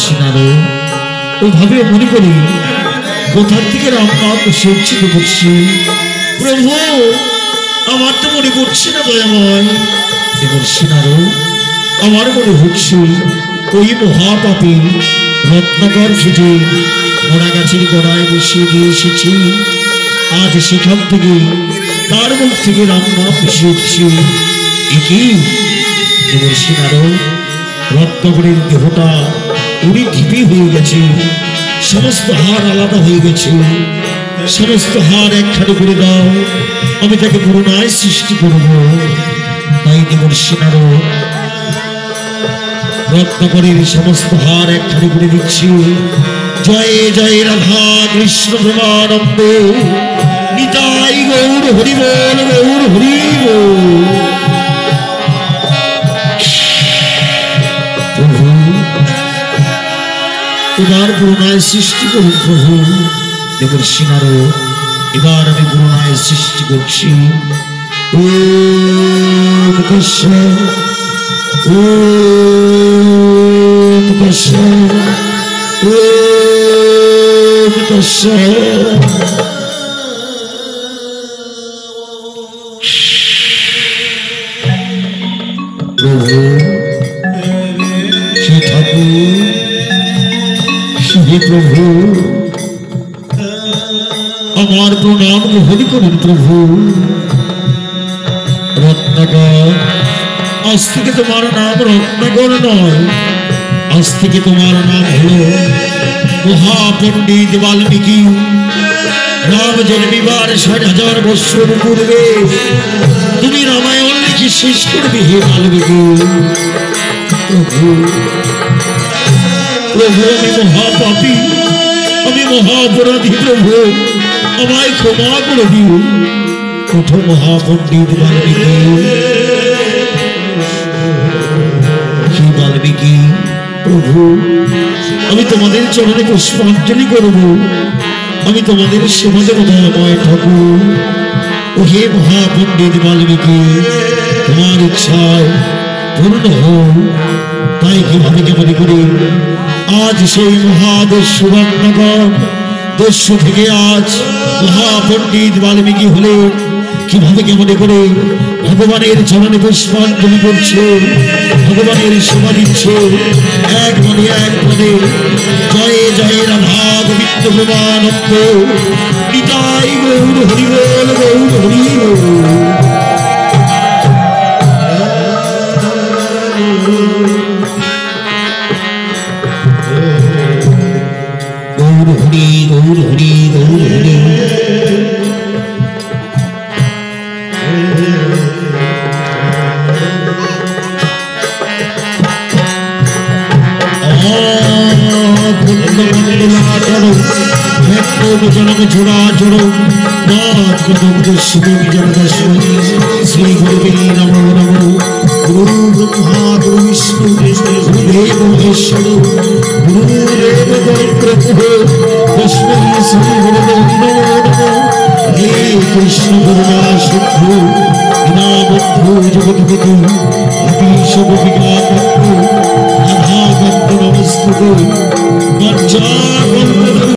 Scenario ওইভাবে মনে করি কোথা থেকে রামনাথ সজ্জিত করছি। প্রভু আমার তো মনে করছে না দয়াময়। এবার সিনারো আমার মনে হচ্ছে ওই মহাপাপী রত্নাকর খুঁজে মোড়া গাছের গোড়ায় বসিয়ে দিয়ে এসেছি। আজ সেখান থেকে তার মুখ থেকে রান্না ভেসে উঠছে। একই এবার সিনারো রত্নাকরের দেহটা উড়ি ঢিপি হয়ে গেছে, সমস্ত হাড় আলাদা হয়ে গেছে। সমস্ত হাড় একখানে করে দাও, আমি তাকে পুনরায় সৃষ্টি করব। তাই দেবর সিনারো রত্নাকরের সমস্ত হার একখানে করে দিচ্ছি। জয়ে জয়ে রাধা কৃষ্ণ প্রেমানন্দ, নিতাই গৌর হরি বল, গৌর হরি বল। প্রভু এবার পুনরায় সৃষ্টি করুন। প্রভু দেবর সিনারো এবার আমি পুনরায় সৃষ্টি করছি। ওম কৃষ্ণ ওম কৃষ্ণ ওম কৃষ্ণ। প্রভু শ্রী ঠাকুর শ্রী প্রভু আমার প্রণাম গ্রহণ করুন। প্রভু রত্নাকর আজ থেকে তোমার নাম রত্নাকর নয়, আজ থেকে তোমার নাম হলো মহাপণ্ডিত বাল্মীকি। রাম জন্মিবার ৬০০০ বৎসর পূর্বে তুমি রামায়ণ লিখে শেষ করবে হে বাল্মীকি। প্রভু প্রভু আমি মহাপাপী, আমি মহাপরাধী। প্রভু আমায় ক্ষমা করে দিও। প্রথম মহাপণ্ডিত বাল্মীকি, হে বাল্মীকি প্রভু আমি তোমাদের চরণে পুষ্পাঞ্জলি করব। আমি তোমাদের সেবা দেব দয়াময় ঠাকুর। ও হে মহাপণ্ডিত বাল্মীকি, তোমার ইচ্ছায় পূর্ণ হোক। তাই কিভাবে কেমন করে আজ সেই মহাদস্যু রত্নাকর দস্যু থেকে আজ মহাপণ্ডিত বাল্মীকি হলেন। কিভাবে কেমন করে ভগবানের চরণে পুষ্পাঞ্জলি করছে, ভগবানের সেবা দিচ্ছে এক মনে এক পদে। জয়ে জয়ে রাধা গোবিন্দ প্রেমানন্দ, নিতাই গৌর হরি বল, গৌর হরি বল। গৌর হরি গৌর হরি গৌর হরি। ছোড়া চড়ো শ্রী গুরুবে নমো নমো। গুরু ব্রহ্মা গুরু বিষ্ণু গুরুদেব মহেশ্বর গুরুদেব ব্রহ্ম তস্मै শ্রী গুরুবে নমো নমো। হে কৃষ্ণ করুণা সিন্ধু দীনবন্ধু জগৎপতি অতীশ গোপিকাকান্ত রাধাকান্ত নমস্তুতে।